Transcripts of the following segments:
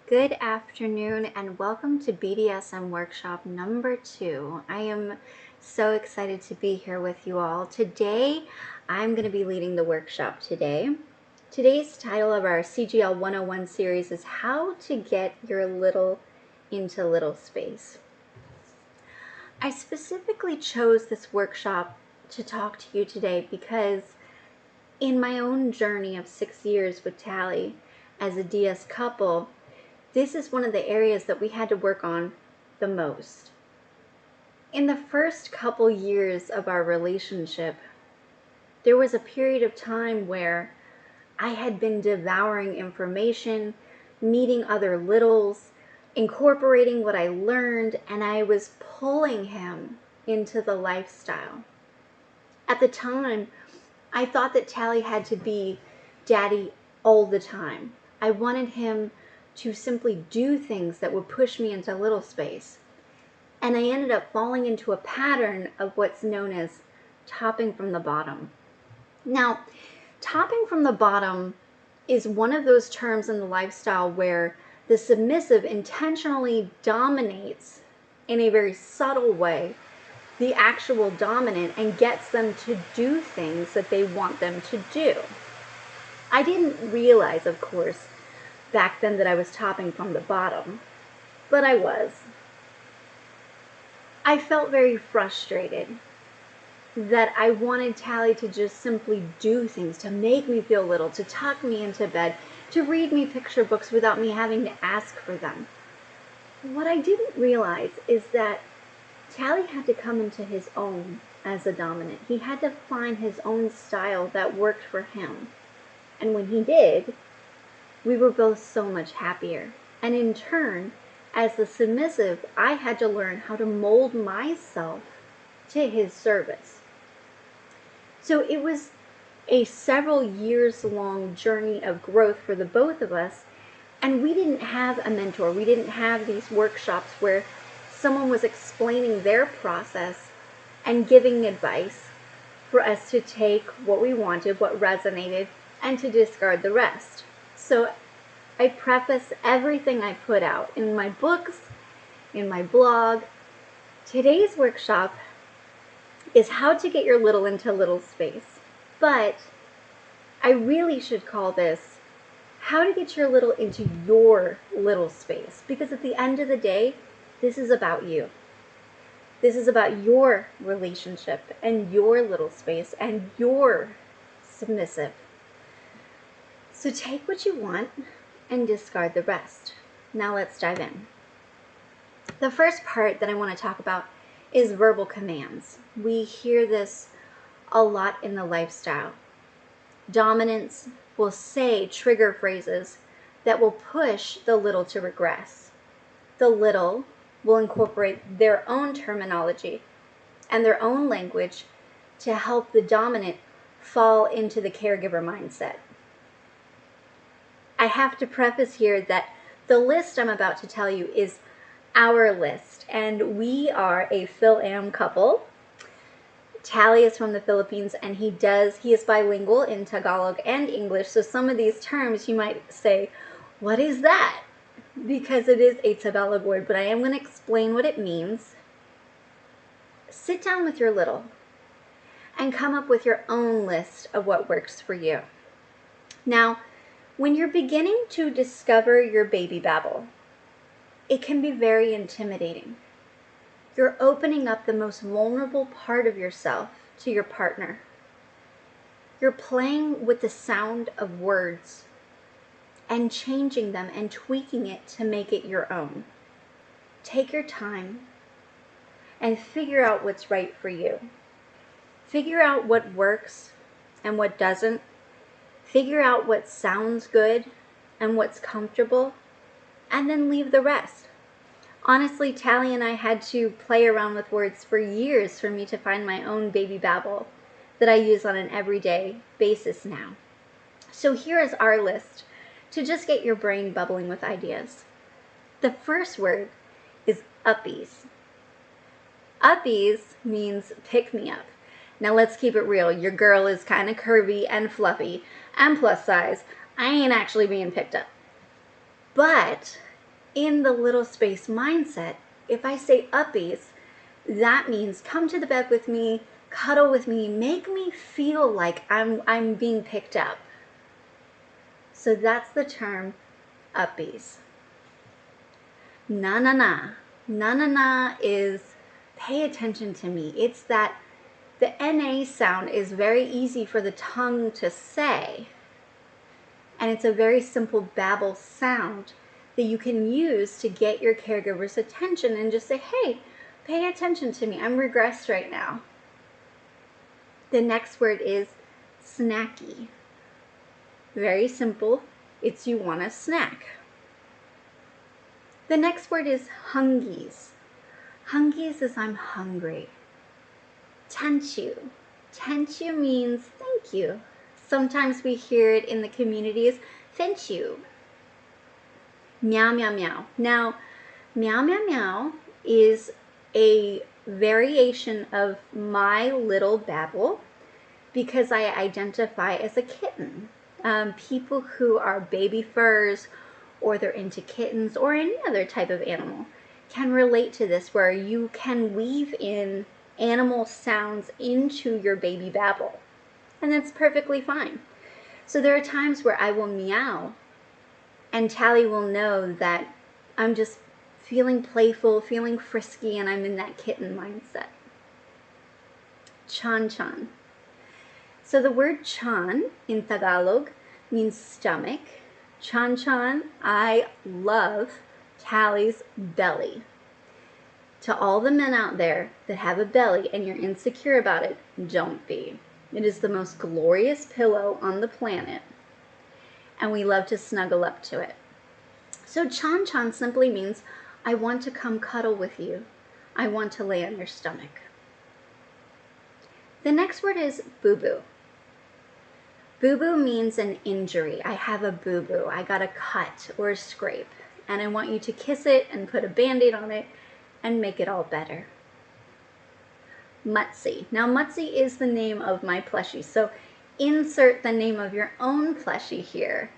Good afternoon and welcome to BDSM workshop number 2. I am so excited to be here with you all. Today, I'm going to be leading the workshop today. Today's title of our CGL 101 series is How to Get Your Little into Little Space. I specifically chose this workshop to talk to you today because in my own journey of 6 years with Tally as a DS couple, this is one of the areas that we had to work on the most. In the first couple years of our relationship, there was a period of time where I had been devouring information, meeting other littles, incorporating what I learned, and I was pulling him into the lifestyle. At the time, I thought that Tally had to be daddy all the time. I wanted him to simply do things that would push me into little space. And I ended up falling into a pattern of what's known as topping from the bottom. Now, topping from the bottom is one of those terms in the lifestyle where the submissive intentionally dominates in a very subtle way the actual dominant and gets them to do things that they want them to do. I didn't realize, of course, back then that I was topping from the bottom, but I was. I felt very frustrated that I wanted Tally to just simply do things, to make me feel little, to tuck me into bed, to read me picture books without me having to ask for them. What I didn't realize is that Tally had to come into his own as a dominant. He had to find his own style that worked for him. And when he did, we were both so much happier. And in turn, as the submissive, I had to learn how to mold myself to his service. So it was a several years long journey of growth for the both of us. And we didn't have a mentor. We didn't have these workshops where someone was explaining their process and giving advice for us to take what we wanted, what resonated, and to discard the rest. So I preface everything I put out in my books, in my blog. Today's workshop is how to get your little into little space. But I really should call this how to get your little into your little space. Because at the end of the day, this is about you. This is about your relationship and your little space and your submissive. So take what you want and discard the rest. Now let's dive in. The first part that I want to talk about is verbal commands. We hear this a lot in the lifestyle. Dominants will say trigger phrases that will push the little to regress. The little will incorporate their own terminology and their own language to help the dominant fall into the caregiver mindset. I have to preface here that the list I'm about to tell you is our list, and we are a Phil-Am couple. Tally is from the Philippines, and he is bilingual in Tagalog and English, so some of these terms you might say, what is that? Because it is a Tagalog word, but I am going to explain what it means. Sit down with your little and come up with your own list of what works for you. Now, when you're beginning to discover your baby babble, it can be very intimidating. You're opening up the most vulnerable part of yourself to your partner. You're playing with the sound of words and changing them and tweaking it to make it your own. Take your time and figure out what's right for you. Figure out what works and what doesn't. Figure out what sounds good and what's comfortable, and then leave the rest. Honestly, Tally and I had to play around with words for years for me to find my own baby babble that I use on an everyday basis now. So here is our list to just get your brain bubbling with ideas. The first word is uppies. Uppies means pick me up. Now let's keep it real. Your girl is kind of curvy and fluffy and plus size. I ain't actually being picked up. But in the little space mindset, if I say uppies, that means come to the bed with me, cuddle with me, make me feel like I'm being picked up. So that's the term uppies. Na na na. Na na na is pay attention to me. It's that the NA sound is very easy for the tongue to say. And it's a very simple babble sound that you can use to get your caregiver's attention and just say, hey, pay attention to me. I'm regressed right now. The next word is snacky. Very simple. It's you want a snack. The next word is hungies. Hungies is I'm hungry. Tenchu. Tenchu means thank you. Sometimes we hear it in the community as thank you. Meow, meow, meow. Now, meow, meow, meow is a variation of my little babble because I identify as a kitten. People who are baby furs or they're into kittens or any other type of animal can relate to this, where you can weave in animal sounds into your baby babble, and that's perfectly fine. So there are times where I will meow and Tally will know that I'm just feeling playful, feeling frisky, and I'm in that kitten mindset. Chan chan. So the word chan in Tagalog means stomach. Chan chan, I love Tally's belly. To all the men out there that have a belly and you're insecure about it, don't be. It is the most glorious pillow on the planet, and we love to snuggle up to it. So chan chan simply means I want to come cuddle with you. I want to lay on your stomach. The next word is boo-boo. Boo-boo means an injury. I have a boo-boo. I got a cut or a scrape, and I want you to kiss it and put a Band-Aid on it and make it all better. Mutsy. Now, Mutsy is the name of my plushie, so insert the name of your own plushie here.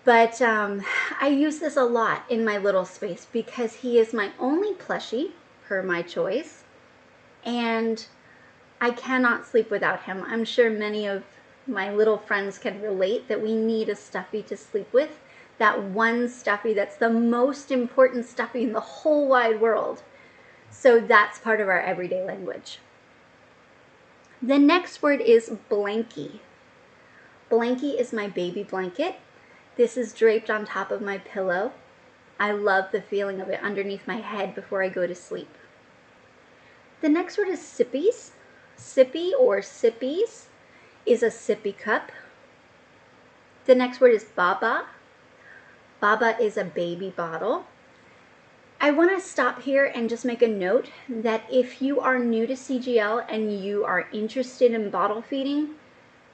But I use this a lot in my little space because he is my only plushie, per my choice, and I cannot sleep without him. I'm sure many of my little friends can relate that we need a stuffy to sleep with. That one stuffy that's the most important stuffy in the whole wide world. So that's part of our everyday language. The next word is blankie. Blankie is my baby blanket. This is draped on top of my pillow. I love the feeling of it underneath my head before I go to sleep. The next word is sippies. Sippy or sippies is a sippy cup. The next word is baba. Baba is a baby bottle. I want to stop here and just make a note that if you are new to CGL and you are interested in bottle feeding,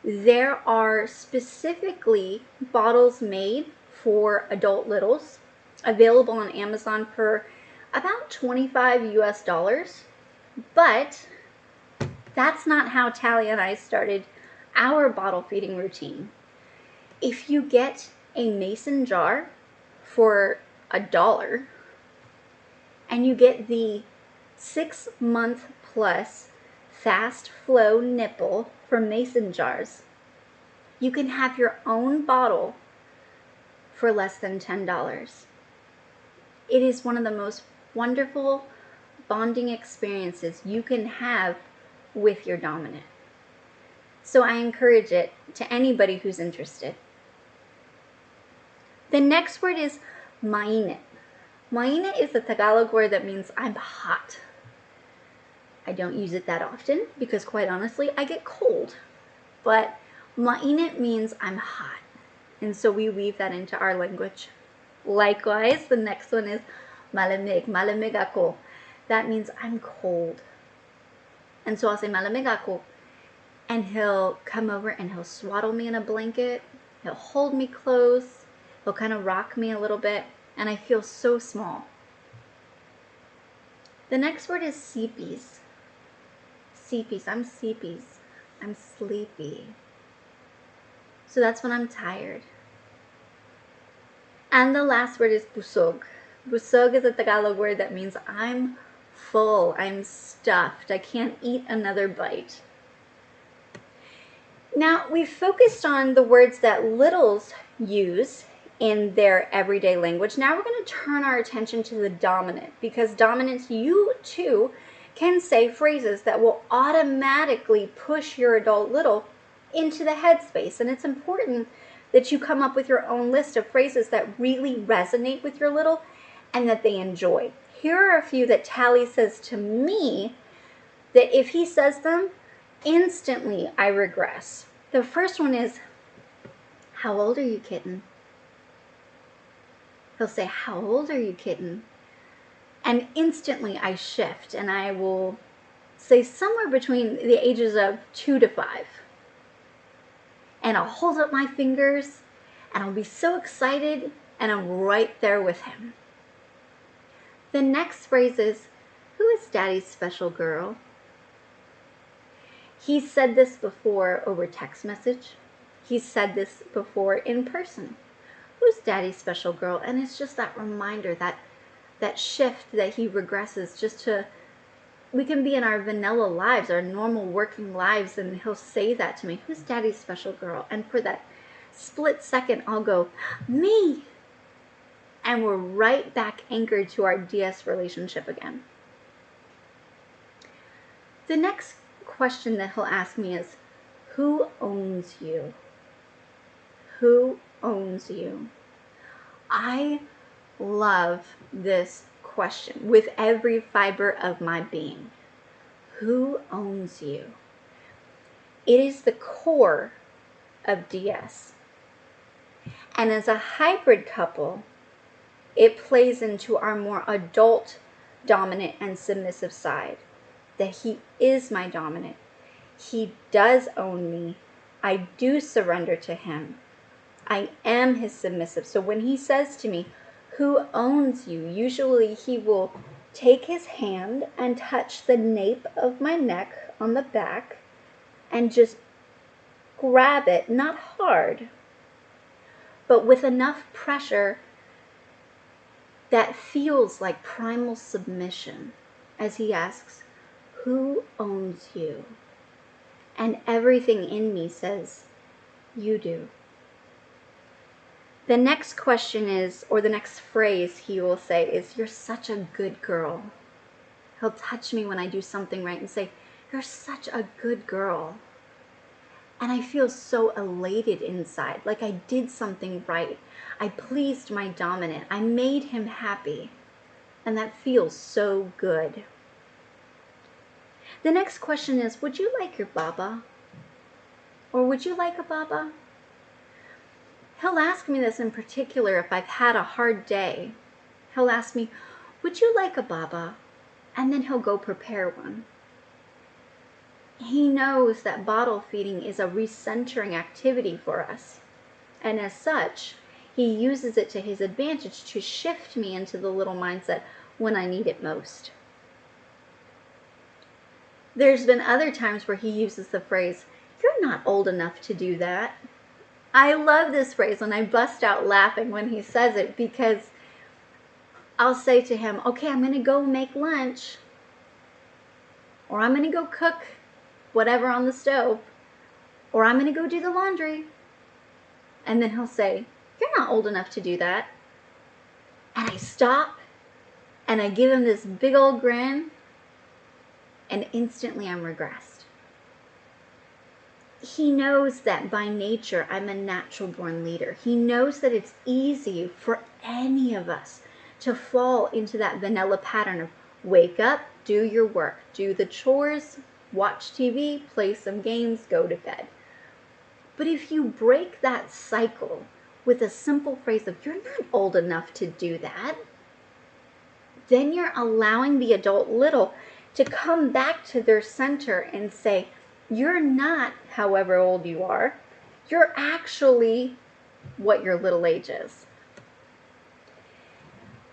there are specifically bottles made for adult littles available on Amazon for about $25 US. But that's not how Tally and I started our bottle feeding routine. If you get a mason jar for $1 and you get the 6-month plus fast flow nipple from mason jars, you can have your own bottle for less than $10. It is one of the most wonderful bonding experiences you can have with your dominant. So I encourage it to anybody who's interested. The next word is mainit. Mainit is a Tagalog word that means I'm hot. I don't use it that often because quite honestly, I get cold. But mainit means I'm hot. And so we weave that into our language. Likewise, the next one is malamig. Malamig ako. That means I'm cold. And so I'll say malamig ako. And he'll come over and he'll swaddle me in a blanket. He'll hold me close. He'll kind of rock me a little bit. And I feel so small. The next word is seepies. Seepies. I'm seepies. I'm sleepy. So that's when I'm tired. And the last word is busog. Busog is a Tagalog word that means I'm full, I'm stuffed, I can't eat another bite. Now, we've focused on the words that littles use in their everyday language. Now we're going to turn our attention to the dominant, because dominants, you too can say phrases that will automatically push your adult little into the headspace. And it's important that you come up with your own list of phrases that really resonate with your little and that they enjoy. Here are a few that Tally says to me that if he says them, instantly I regress. The first one is, how old are you, kitten? He'll say, how old are you, kitten? And instantly I shift and I will say somewhere between the ages of 2 to 5. And I'll hold up my fingers and I'll be so excited and I'm right there with him. The next phrase is, who is Daddy's special girl? He's said this before over text message. He's said this before in person. Who's Daddy's special girl? And it's just that reminder, that shift that he regresses just to, we can be in our vanilla lives, our normal working lives, and he'll say that to me, who's Daddy's special girl? And for that split second, I'll go, me. And we're right back anchored to our DS relationship again. The next question that he'll ask me is, who owns you? Who owns you? I love this question with every fiber of my being. Who owns you? It is the core of DS. And as a hybrid couple, it plays into our more adult dominant and submissive side. That he is my dominant. He does own me. I do surrender to him. I am his submissive. So when he says to me, who owns you? Usually he will take his hand and touch the nape of my neck on the back and just grab it, not hard, but with enough pressure that feels like primal submission as he asks, who owns you? And everything in me says, you do. The next question is, or the next phrase he will say is, you're such a good girl. He'll touch me when I do something right and say, you're such a good girl. And I feel so elated inside, like I did something right. I pleased my dominant. I made him happy. And that feels so good. The next question is, would you like your baba? Or would you like a baba? He'll ask me this in particular if I've had a hard day. He'll ask me, would you like a baba? And then he'll go prepare one. He knows that bottle feeding is a recentering activity for us. And as such, he uses it to his advantage to shift me into the little mindset when I need it most. There's been other times where he uses the phrase, you're not old enough to do that. I love this phrase and I bust out laughing when he says it, because I'll say to him, okay, I'm going to go make lunch, or I'm going to go cook whatever on the stove, or I'm going to go do the laundry. And then he'll say, you're not old enough to do that. And I stop and I give him this big old grin, and instantly I'm regressed. He knows that by nature I'm a natural born leader. He knows that it's easy for any of us to fall into that vanilla pattern of wake up, do your work, do the chores, watch TV, play some games, go to bed. But if you break that cycle with a simple phrase of, you're not old enough to do that, then you're allowing the adult little to come back to their center and say, you're not however old you are. You're actually what your little age is.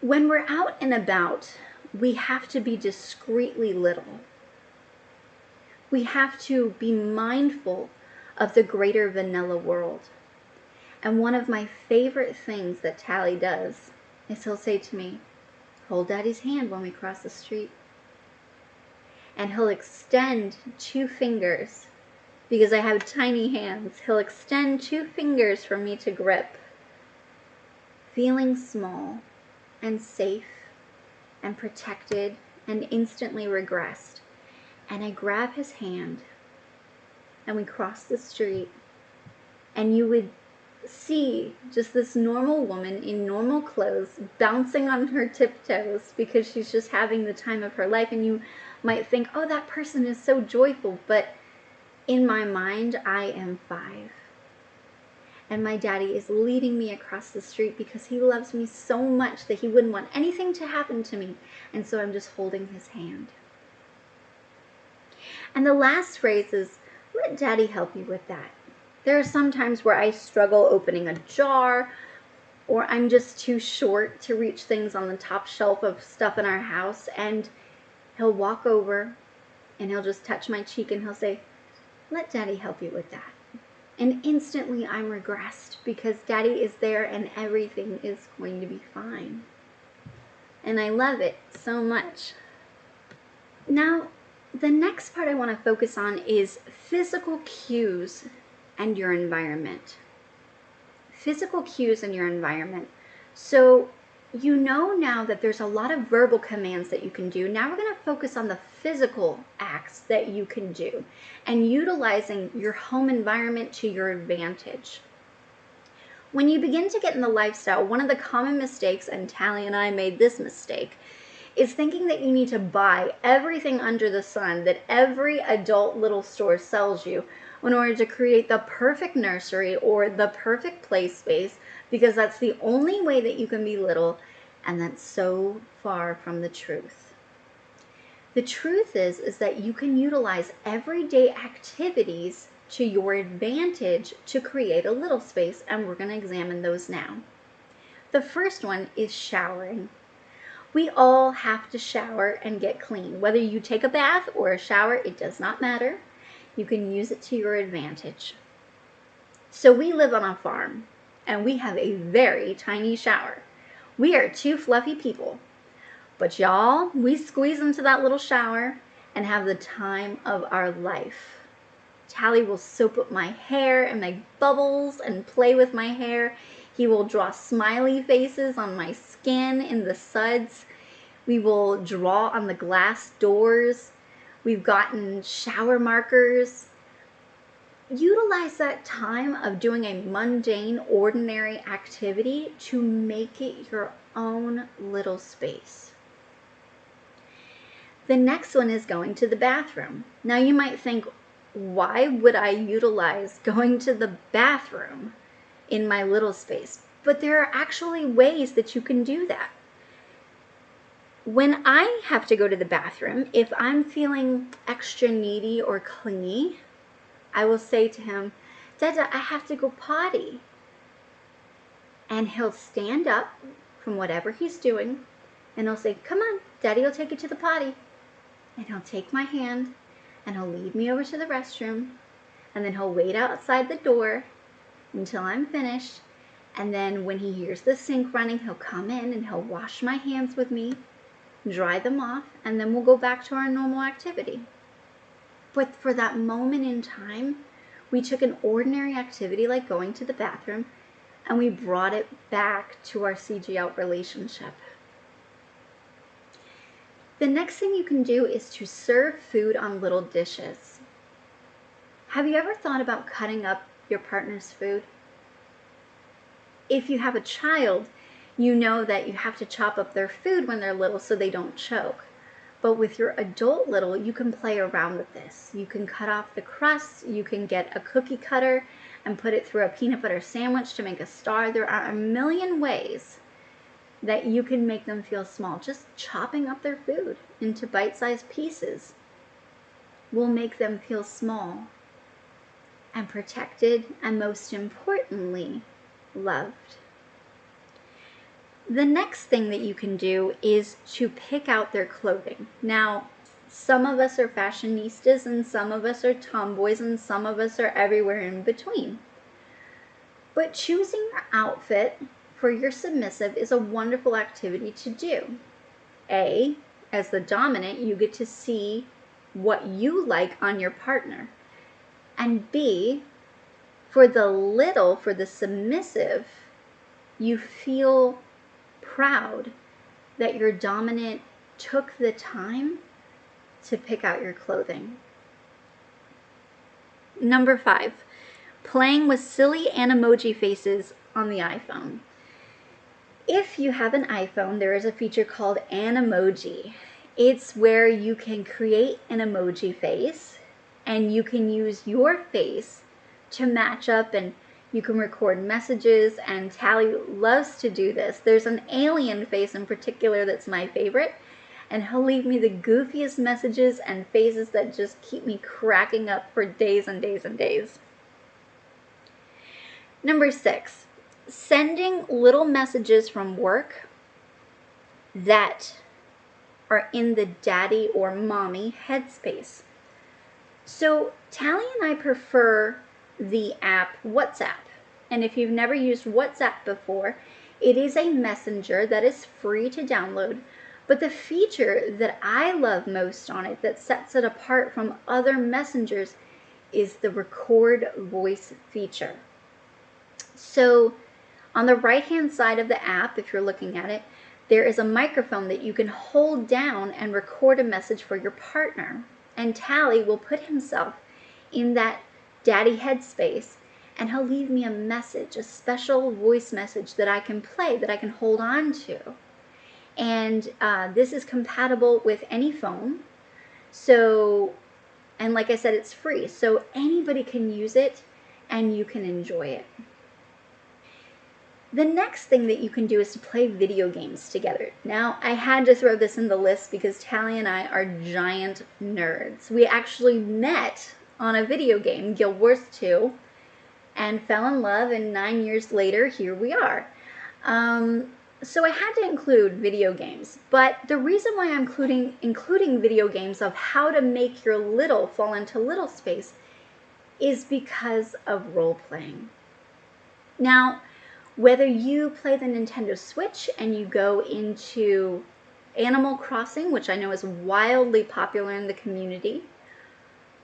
When we're out and about, we have to be discreetly little. We have to be mindful of the greater vanilla world. And one of my favorite things that Tally does is he'll say to me, hold Daddy's hand when we cross the street. And he'll extend 2 fingers, because I have tiny hands. He'll extend 2 fingers for me to grip, feeling small and safe and protected and instantly regressed. And I grab his hand and we cross the street, and you would see just this normal woman in normal clothes bouncing on her tiptoes because she's just having the time of her life. And you might think, oh, that person is so joyful, but in my mind, I am 5. And my daddy is leading me across the street because he loves me so much that he wouldn't want anything to happen to me. And so I'm just holding his hand. And the last phrase is, let Daddy help you with that. There are some times where I struggle opening a jar, or I'm just too short to reach things on the top shelf of stuff in our house, and he'll walk over and he'll just touch my cheek and he'll say, let Daddy help you with that. And instantly I'm regressed because Daddy is there and everything is going to be fine. And I love it so much. Now, the next part I want to focus on is physical cues and your environment. Physical cues in your environment. So you know now that there's a lot of verbal commands that you can do. Now we're going to focus on the physical acts that you can do and utilizing your home environment to your advantage. When you begin to get in the lifestyle, one of the common mistakes, and Tally and I made this mistake, is thinking that you need to buy everything under the sun that every adult little store sells you in order to create the perfect nursery or the perfect play space, because that's the only way that you can be little, and that's so far from the truth. The truth is that you can utilize everyday activities to your advantage to create a little space, and we're going to examine those now. The first one is showering. We all have to shower and get clean. Whether you take a bath or a shower, it does not matter. You can use it to your advantage. So we live on a farm, and we have a very tiny shower. We are 2 fluffy people. But y'all, we squeeze into that little shower and have the time of our life. Tally will soap up my hair and make bubbles and play with my hair. He will draw smiley faces on my skin in the suds. We will draw on the glass doors. We've gotten shower markers. Utilize that time of doing a mundane, ordinary activity to make it your own little space. The next one is going to the bathroom. Now you might think, why would I utilize going to the bathroom in my little space? But there are actually ways that you can do that. When I have to go to the bathroom, if I'm feeling extra needy or clingy, I will say to him, Dada, I have to go potty. And he'll stand up from whatever he's doing and he'll say, come on, Daddy will take you to the potty. And he'll take my hand and he'll lead me over to the restroom, and then he'll wait outside the door until I'm finished. And then when he hears the sink running, he'll come in and he'll wash my hands with me, dry them off, and then we'll go back to our normal activity. But for that moment in time, we took an ordinary activity like going to the bathroom and we brought it back to our CG out relationship. The next thing you can do is to serve food on little dishes. Have you ever thought about cutting up your partner's food? If you have a child, you know that you have to chop up their food when they're little so they don't choke. But with your adult little, you can play around with this. You can cut off the crust, you can get a cookie cutter and put it through a peanut butter sandwich to make a star. There are a million ways that you can make them feel small. Just chopping up their food into bite-sized pieces will make them feel small and protected, and most importantly, loved. The next thing that you can do is to pick out their clothing. Now, some of us are fashionistas and some of us are tomboys and some of us are everywhere in between. But choosing your outfit for your submissive is a wonderful activity to do. A, as the dominant, you get to see what you like on your partner. And B, for the submissive, you feel proud that your dominant took the time to pick out your clothing. Number 5, playing with silly Animoji faces on the iPhone. If you have an iPhone, there is a feature called Animoji. It's where you can create an emoji face and you can use your face to match up, and you can record messages, and Tally loves to do this. There's an alien face in particular that's my favorite, and he'll leave me the goofiest messages and faces that just keep me cracking up for days and days and days. Number 6, sending little messages from work that are in the daddy or mommy headspace. So Tally and I prefer the app WhatsApp. And if you've never used WhatsApp before, it is a messenger that is free to download. But the feature that I love most on it, that sets it apart from other messengers, is the record voice feature. So on the right-hand side of the app, if you're looking at it, there is a microphone that you can hold down and record a message for your partner. And Tally will put himself in that daddy headspace, and he'll leave me a message, a special voice message that I can play, that I can hold on to. And this is compatible with any phone. So, and like I said, it's free. So anybody can use it and you can enjoy it. The next thing that you can do is to play video games together. Now, I had to throw this in the list because Tally and I are giant nerds. We actually met on a video game, Guild Wars 2, and fell in love, and 9 years later, here we are. So I had to include video games, but the reason why I'm including video games of how to make your little fall into little space is because of role-playing. Now, whether you play the Nintendo Switch and you go into Animal Crossing, which I know is wildly popular in the community,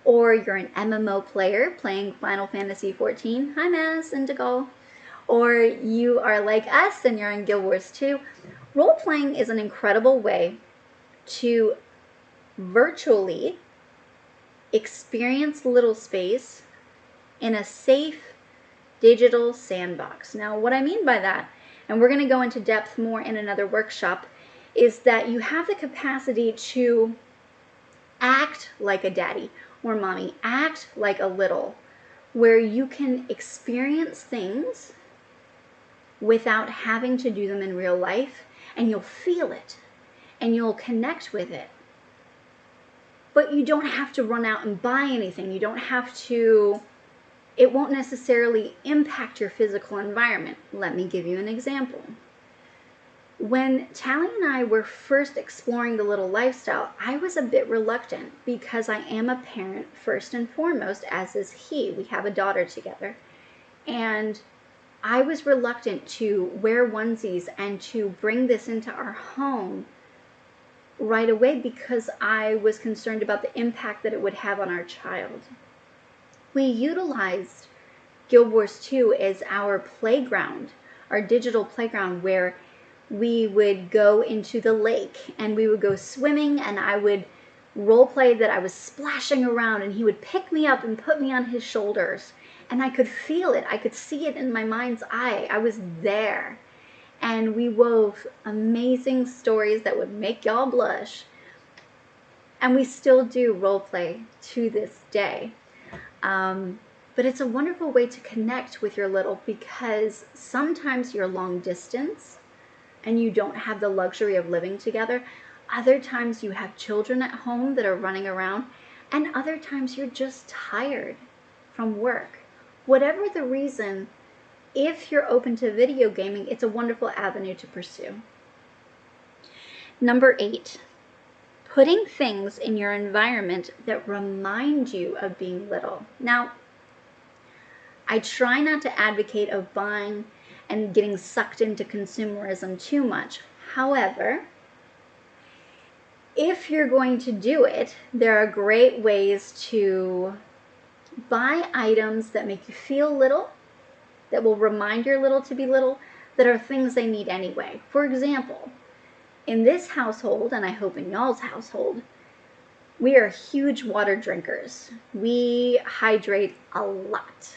or you're an MMO player playing Final Fantasy XIV, hi Maz and Degal, or you are like us and you're in Guild Wars 2, role-playing is an incredible way to virtually experience little space in a safe digital sandbox. Now, what I mean by that, and we're going to go into depth more in another workshop, is that you have the capacity to act like a daddy or mommy, act like a little, where you can experience things without having to do them in real life, and you'll feel it and you'll connect with it. But you don't have to run out and buy anything. You don't have to. It won't necessarily impact your physical environment. Let me give you an example. When Tally and I were first exploring the little lifestyle, I was a bit reluctant because I am a parent first and foremost, as is he. We have a daughter together. And I was reluctant to wear onesies and to bring this into our home right away because I was concerned about the impact that it would have on our child. We utilized Guild Wars 2 as our playground, our digital playground, where we would go into the lake and we would go swimming, and I would role play that I was splashing around and he would pick me up and put me on his shoulders, and I could feel it. I could see it in my mind's eye. I was there. And we wove amazing stories that would make y'all blush. And we still do role play to this day. But it's a wonderful way to connect with your little, because sometimes you're long distance and you don't have the luxury of living together. Other times you have children at home that are running around, and other times you're just tired from work. Whatever the reason, if you're open to video gaming, it's a wonderful avenue to pursue. Number 8, putting things in your environment that remind you of being little. Now, I try not to advocate of buying and getting sucked into consumerism too much. However, if you're going to do it, there are great ways to buy items that make you feel little, that will remind your little to be little, that are things they need anyway. For example, in this household, and I hope in y'all's household, we are huge water drinkers. We hydrate a lot.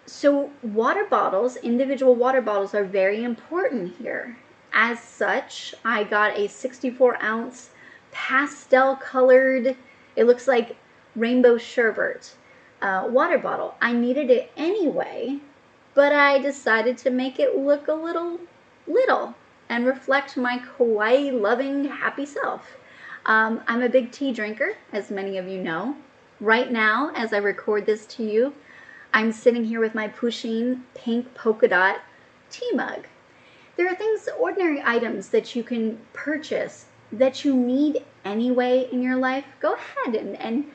So water bottles, individual water bottles, are very important here. As such, I got a 64-ounce pastel colored, it looks like rainbow sherbet water bottle. I needed it anyway, but I decided to make it look a little and reflect my kawaii loving happy self. I'm a big tea drinker, as many of you know. Right now, as I record this to you, I'm sitting here with my Pusheen pink polka dot tea mug. There are things, ordinary items that you can purchase that you need anyway in your life. Go ahead and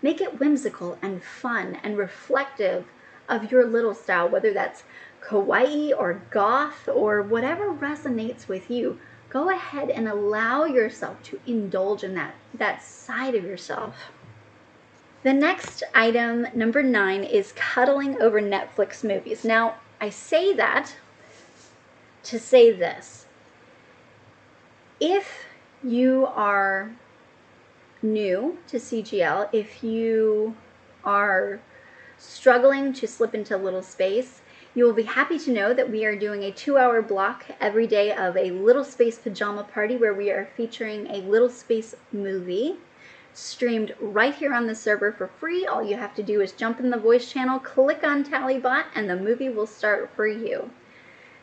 make it whimsical and fun and reflective of your little style, whether that's kawaii or goth or whatever resonates with you. Go ahead and allow yourself to indulge in that side of yourself. The next item, number 9, is cuddling over Netflix movies. Now, I say that to say this. If you are new to CGL, if you are struggling to slip into little space, you will be happy to know that we are doing a 2-hour block every day of a Little Space pajama party where we are featuring a Little Space movie streamed right here on the server for free. All you have to do is jump in the voice channel, click on Tallybot, and the movie will start for you.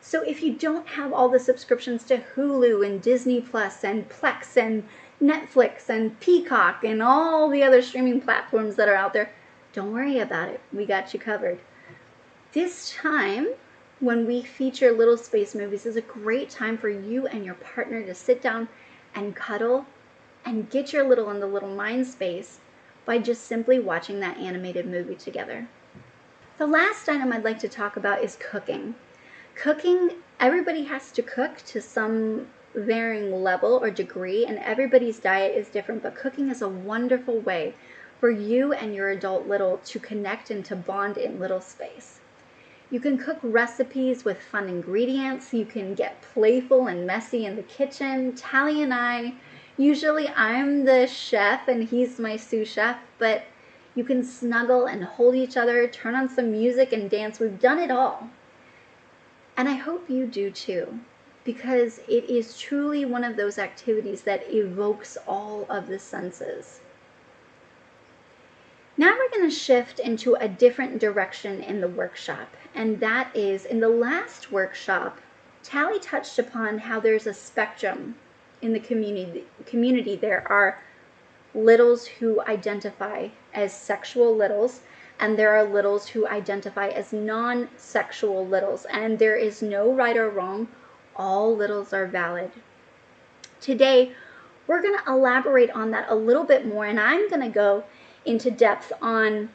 So if you don't have all the subscriptions to Hulu and Disney Plus and Plex and Netflix and Peacock and all the other streaming platforms that are out there, don't worry about it. We got you covered. This time, when we feature Little Space movies, is a great time for you and your partner to sit down and cuddle and get your little in the little mind space by just simply watching that animated movie together. The last item I'd like to talk about is cooking. Cooking, everybody has to cook to some varying level or degree, and everybody's diet is different, but cooking is a wonderful way for you and your adult little to connect and to bond in little space. You can cook recipes with fun ingredients. You can get playful and messy in the kitchen. Tally and I, usually I'm the chef and he's my sous chef, but you can snuggle and hold each other, turn on some music and dance. We've done it all. And I hope you do too, because it is truly one of those activities that evokes all of the senses. Now we're going to shift into a different direction in the workshop, and that is, in the last workshop, Tally touched upon how there's a spectrum in the community. There are littles who identify as sexual littles, and there are littles who identify as non-sexual littles, and there is no right or wrong. All littles are valid. Today, we're going to elaborate on that a little bit more, and I'm going to go into depth on,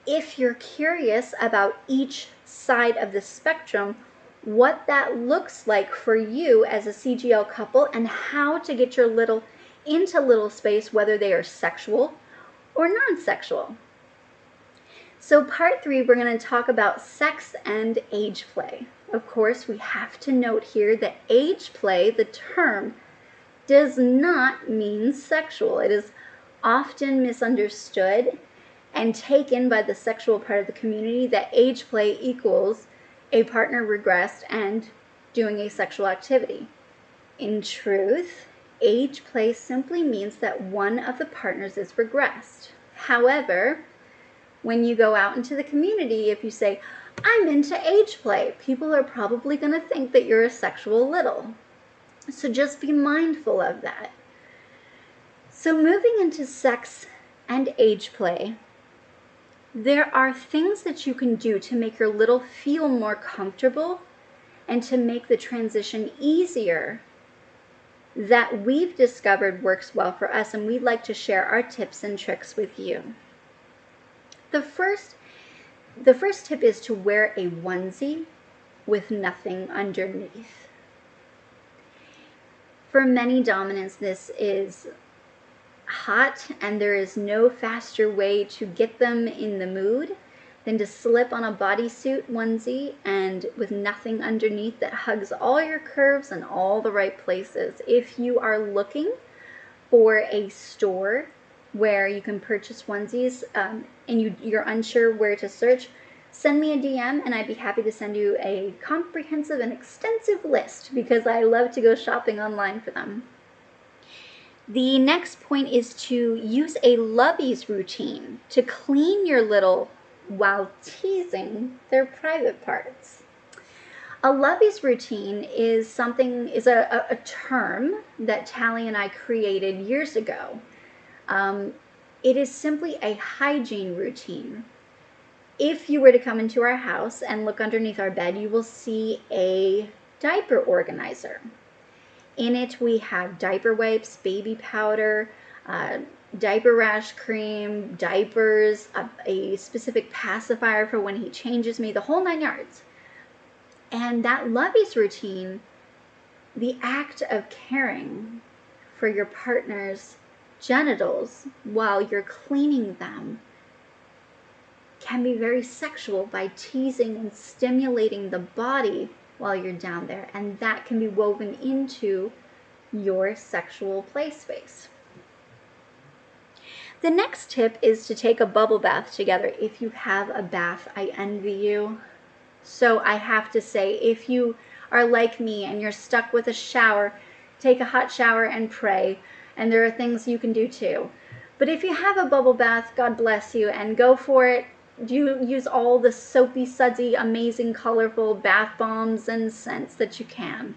if you're curious about each side of the spectrum, what that looks like for you as a CGL couple and how to get your little into little space, whether they are sexual or non-sexual. So part 3, we're going to talk about sex and age play. Of course, we have to note here that age play, the term, does not mean sexual. It is often misunderstood and taken by the sexual part of the community that age play equals a partner regressed and doing a sexual activity. In truth, age play simply means that one of the partners is regressed. However, when you go out into the community, if you say, I'm into age play, people are probably going to think that you're a sexual little. So just be mindful of that. So moving into sex and age play, there are things that you can do to make your little feel more comfortable and to make the transition easier that we've discovered works well for us, and we'd like to share our tips and tricks with you. The first The first tip is to wear a onesie with nothing underneath. For many dominants, this is hot, and there is no faster way to get them in the mood than to slip on a bodysuit onesie and with nothing underneath that hugs all your curves in all the right places. If you are looking for a store where you can purchase onesies and you're unsure where to search, send me a DM and I'd be happy to send you a comprehensive and extensive list, because I love to go shopping online for them. The next point is to use a loveys routine to clean your little while teasing their private parts. A loveys routine is a term that Tally and I created years ago. It is simply a hygiene routine. If you were to come into our house and look underneath our bed, you will see a diaper organizer. In it, we have diaper wipes, baby powder, diaper rash cream, diapers, a specific pacifier for when he changes me, the whole 9 yards. And that loveys routine, the act of caring for your partner's genitals while you're cleaning them, can be very sexual by teasing and stimulating the body while you're down there, and that can be woven into your sexual play space. The next tip is to take a bubble bath together. If you have a bath, I envy you. So I have to say, if you are like me and you're stuck with a shower, take a hot shower and pray, and there are things you can do too. But if you have a bubble bath, God bless you, and go for it. You use all the soapy, sudsy, amazing, colorful bath bombs and scents that you can.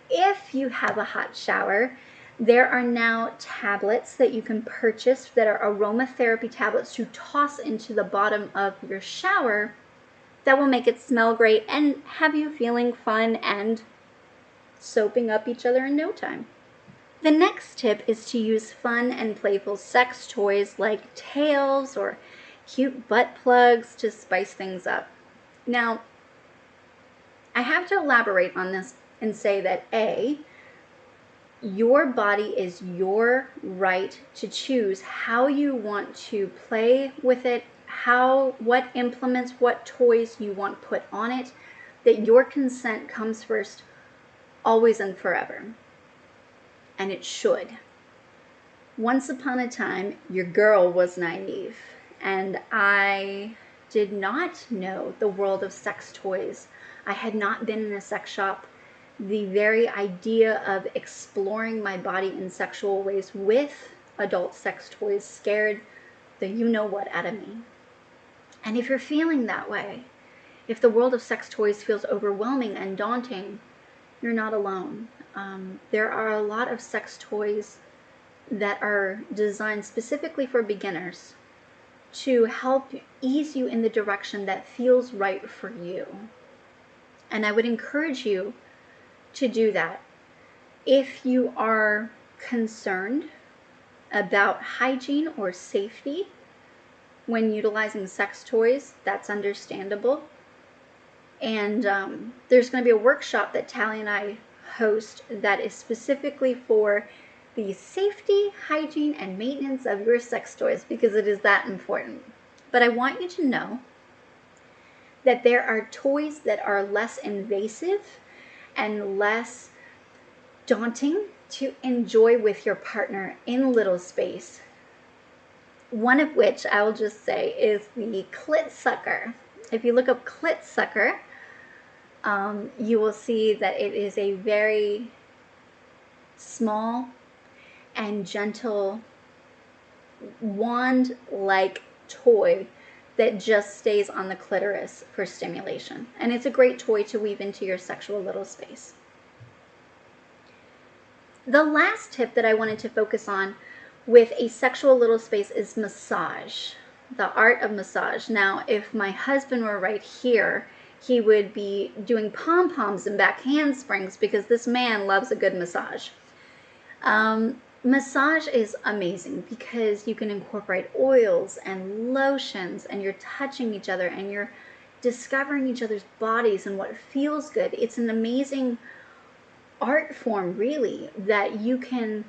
If you have a hot shower, there are now tablets that you can purchase that are aromatherapy tablets to toss into the bottom of your shower that will make it smell great and have you feeling fun and soaping up each other in no time. The next tip is to use fun and playful sex toys like tails or cute butt plugs to spice things up. Now, I have to elaborate on this and say that your body is your right to choose how you want to play with it, what implements, what toys you want put on it, that your consent comes first, always and forever. And it should. Once upon a time, your girl was naive, and I did not know the world of sex toys. I had not been in a sex shop. The very idea of exploring my body in sexual ways with adult sex toys scared the you-know-what out of me. And if you're feeling that way, if the world of sex toys feels overwhelming and daunting, you're not alone. There are a lot of sex toys that are designed specifically for beginners to help ease you in the direction that feels right for you. And I would encourage you to do that. If you are concerned about hygiene or safety when utilizing sex toys, that's understandable. And there's going to be a workshop that Tally and I host that is specifically for the safety, hygiene, and maintenance of your sex toys, because it is that important. But I want you to know that there are toys that are less invasive and less daunting to enjoy with your partner in little space. One of which I will just say is the clit sucker. If you look up clit sucker, you will see that it is a very small and gentle wand-like toy that just stays on the clitoris for stimulation. And it's a great toy to weave into your sexual little space. The last tip that I wanted to focus on with a sexual little space is massage, the art of massage. Now, if my husband were right here, he would be doing pom-poms and back handsprings, because this man loves a good massage. Massage is amazing because you can incorporate oils and lotions, and you're touching each other and you're discovering each other's bodies and what feels good. It's an amazing art form, really, that you can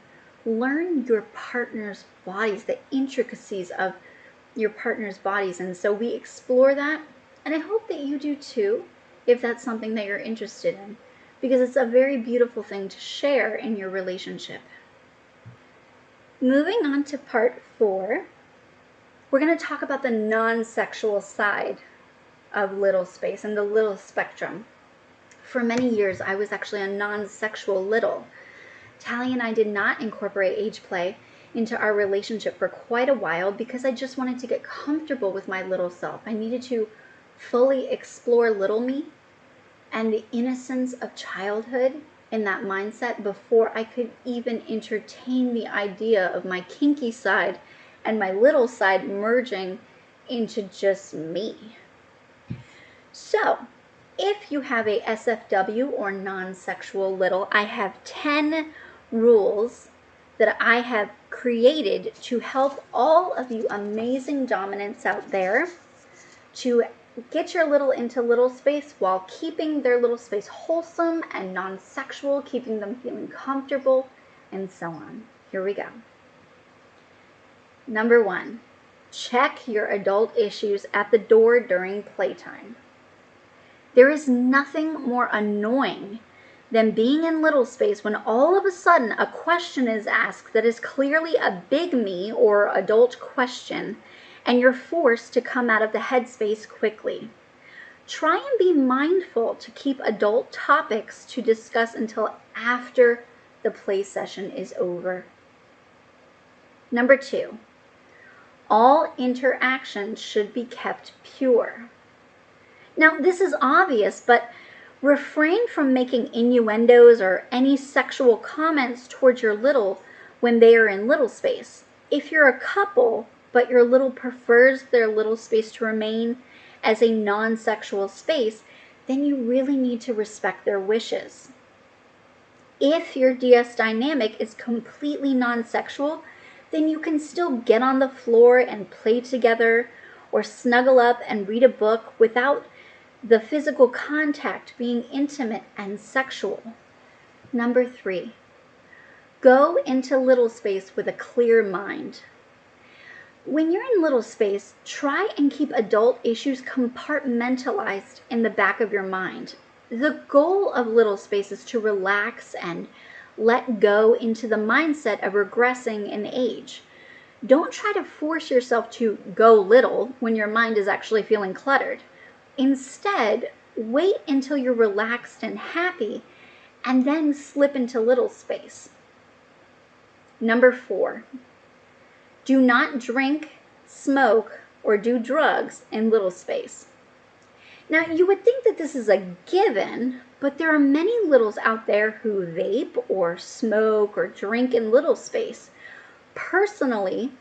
learn your partner's bodies, the intricacies of your partner's bodies. And so we explore that, and I hope that you do too, if that's something that you're interested in, because it's a very beautiful thing to share in your relationship. Moving on to part 4, we're going to talk about the non-sexual side of little space and the little spectrum. For many years, I was actually a non-sexual little. Tally and I did not incorporate age play into our relationship for quite a while because I just wanted to get comfortable with my little self. I needed to fully explore little me and the innocence of childhood in that mindset before I could even entertain the idea of my kinky side and my little side merging into just me. So, if you have a SFW or non-sexual little, I have 10 rules that I have created to help all of you amazing dominants out there to get your little into little space while keeping their little space wholesome and non-sexual, keeping them feeling comfortable, and so on. Here we go. Number 1, check your adult issues at the door during playtime. There is nothing more annoying than being in little space when all of a sudden a question is asked that is clearly a big me or adult question, and you're forced to come out of the headspace quickly. Try and be mindful to keep adult topics to discuss until after the play session is over. Number 2, all interactions should be kept pure. Now, this is obvious, but refrain from making innuendos or any sexual comments towards your little when they are in little space. If you're a couple, but your little prefers their little space to remain as a non-sexual space, then you really need to respect their wishes. If your DS dynamic is completely non-sexual, then you can still get on the floor and play together or snuggle up and read a book without the physical contact being intimate and sexual. Number 3, go into little space with a clear mind. When you're in little space, try and keep adult issues compartmentalized in the back of your mind. The goal of little space is to relax and let go into the mindset of regressing in age. Don't try to force yourself to go little when your mind is actually feeling cluttered. Instead, wait until you're relaxed and happy, and then slip into little space. Number 4, do not drink, smoke, or do drugs in little space. Now, you would think that this is a given, but there are many littles out there who vape or smoke or drink in little space. Personally,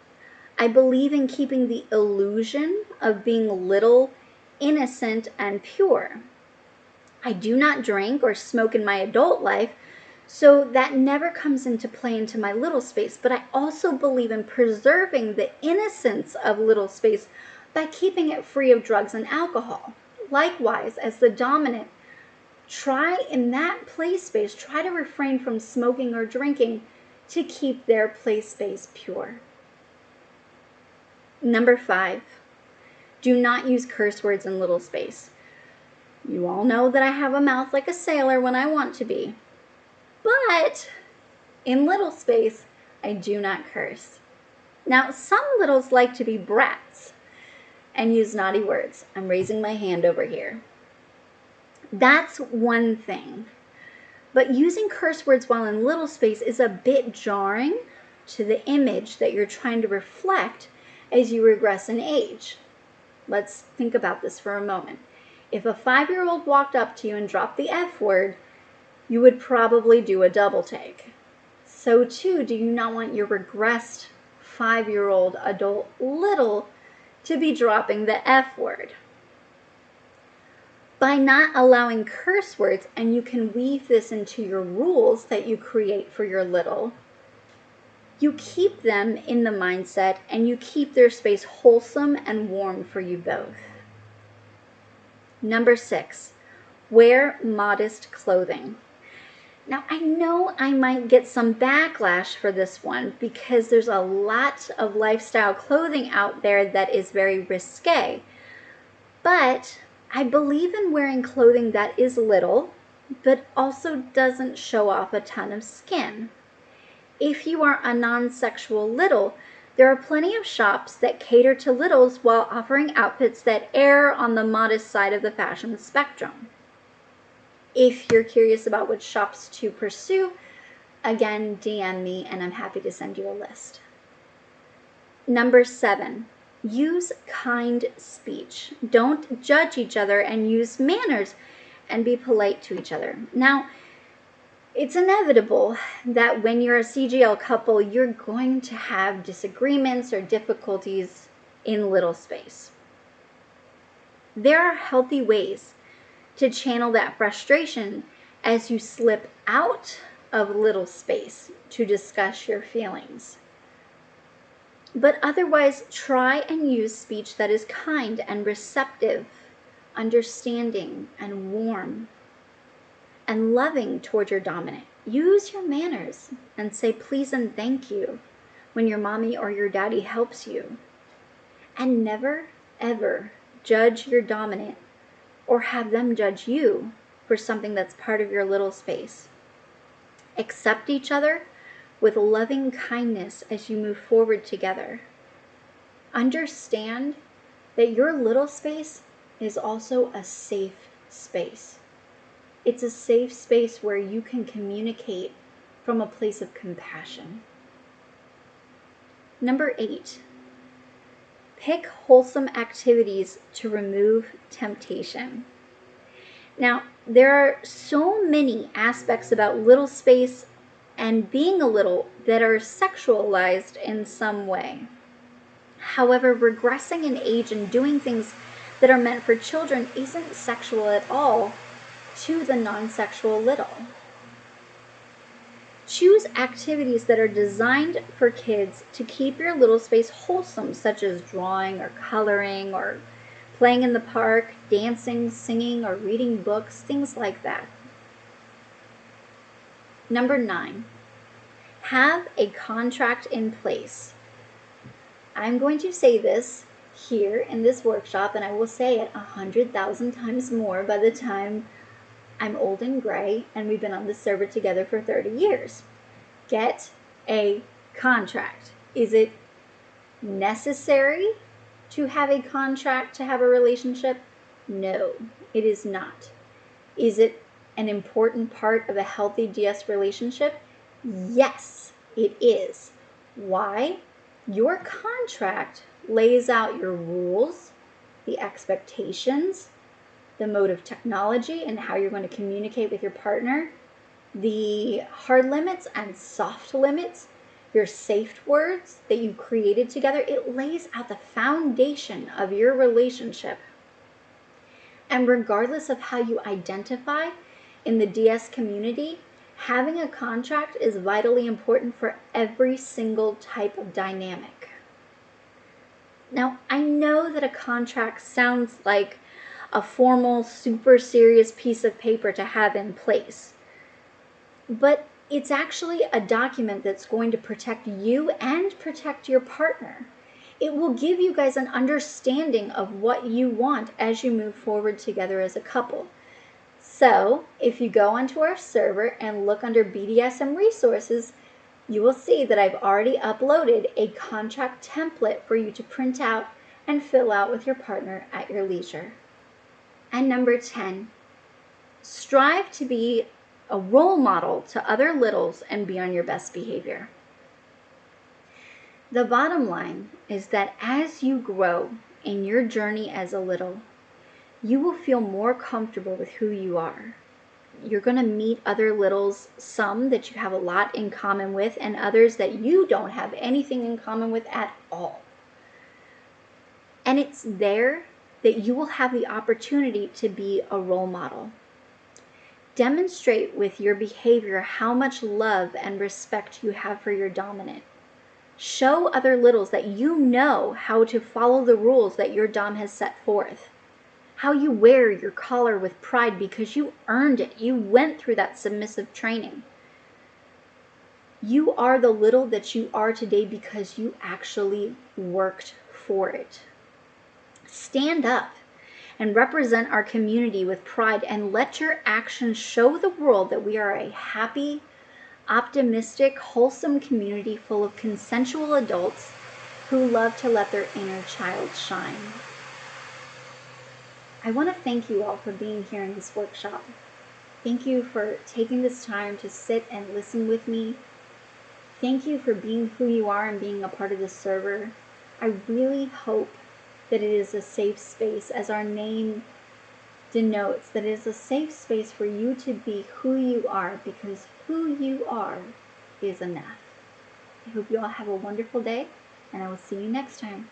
I believe in keeping the illusion of being little, innocent, and pure. I do not drink or smoke in my adult life, so that never comes into play into my little space, but I also believe in preserving the innocence of little space by keeping it free of drugs and alcohol. Likewise, as the dominant, try in that play space, try to refrain from smoking or drinking to keep their play space pure. Number 5, do not use curse words in little space. You all know that I have a mouth like a sailor when I want to be. But in little space, I do not curse. Now, some littles like to be brats and use naughty words. I'm raising my hand over here. That's one thing. But using curse words while in little space is a bit jarring to the image that you're trying to reflect as you regress in age. Let's think about this for a moment. If a 5-year-old walked up to you and dropped the F word, you would probably do a double take. So too, do you not want your regressed 5-year-old adult little to be dropping the F word? By not allowing curse words, and you can weave this into your rules that you create for your little, You keep them in the mindset and you keep their space wholesome and warm for you both. Number 6, wear modest clothing. Now, I know I might get some backlash for this one because there's a lot of lifestyle clothing out there that is very risque. But I believe in wearing clothing that is little, but also doesn't show off a ton of skin. If you are a non-sexual little, there are plenty of shops that cater to littles while offering outfits that err on the modest side of the fashion spectrum. If you're curious about which shops to pursue, again, DM me and I'm happy to send you a list. Number 7, use kind speech. Don't judge each other and use manners and be polite to each other. Now, it's inevitable that when you're a CGL couple, you're going to have disagreements or difficulties in little space. There are healthy ways to channel that frustration as you slip out of little space to discuss your feelings. But otherwise, try and use speech that is kind and receptive, understanding and warm, and loving toward your dominant. Use your manners and say please and thank you when your mommy or your daddy helps you. And never, ever judge your dominant or have them judge you for something that's part of your little space. Accept each other with loving kindness as you move forward together. Understand that your little space is also a safe space. It's a safe space where you can communicate from a place of compassion. Number 8, pick wholesome activities to remove temptation. Now, there are so many aspects about little space and being a little that are sexualized in some way. However, regressing in age and doing things that are meant for children isn't sexual at all to the non-sexual little. Choose activities that are designed for kids to keep your little space wholesome, such as drawing or coloring or playing in the park, dancing, singing, or reading books, things like that. Number 9, have a contract in place. I'm going to say this here in this workshop, and I will say it 100,000 times more by the time I'm old and gray and we've been on this server together for 30 years. Get a contract. Is it necessary to have a contract to have a relationship? No, it is not. Is it an important part of a healthy DS relationship? Yes, it is. Why? Your contract lays out your rules, the expectations, the mode of technology and how you're going to communicate with your partner, the hard limits and soft limits, your safe words that you created together. It lays out the foundation of your relationship. And regardless of how you identify in the DS community, having a contract is vitally important for every single type of dynamic. Now, I know that a contract sounds like a formal, super serious piece of paper to have in place, but it's actually a document that's going to protect you and protect your partner. It will give you guys an understanding of what you want as you move forward together as a couple. So if you go onto our server and look under BDSM resources, you will see that I've already uploaded a contract template for you to print out and fill out with your partner at your leisure. And number 10, strive to be a role model to other littles and be on your best behavior. The bottom line is that as you grow in your journey as a little, you will feel more comfortable with who you are. You're going to meet other littles, some that you have a lot in common with, and others that you don't have anything in common with at all. And it's there that you will have the opportunity to be a role model. Demonstrate with your behavior how much love and respect you have for your dominant. Show other littles that you know how to follow the rules that your Dom has set forth. How you wear your collar with pride because you earned it. You went through that submissive training. You are the little that you are today because you actually worked for it. Stand up and represent our community with pride, and let your actions show the world that we are a happy, optimistic, wholesome community full of consensual adults who love to let their inner child shine. I want to thank you all for being here in this workshop. Thank you for taking this time to sit and listen with me. Thank you for being who you are and being a part of this server. I really hope that it is a safe space, as our name denotes, that it is a safe space for you to be who you are, because who you are is enough. I hope you all have a wonderful day, and I will see you next time.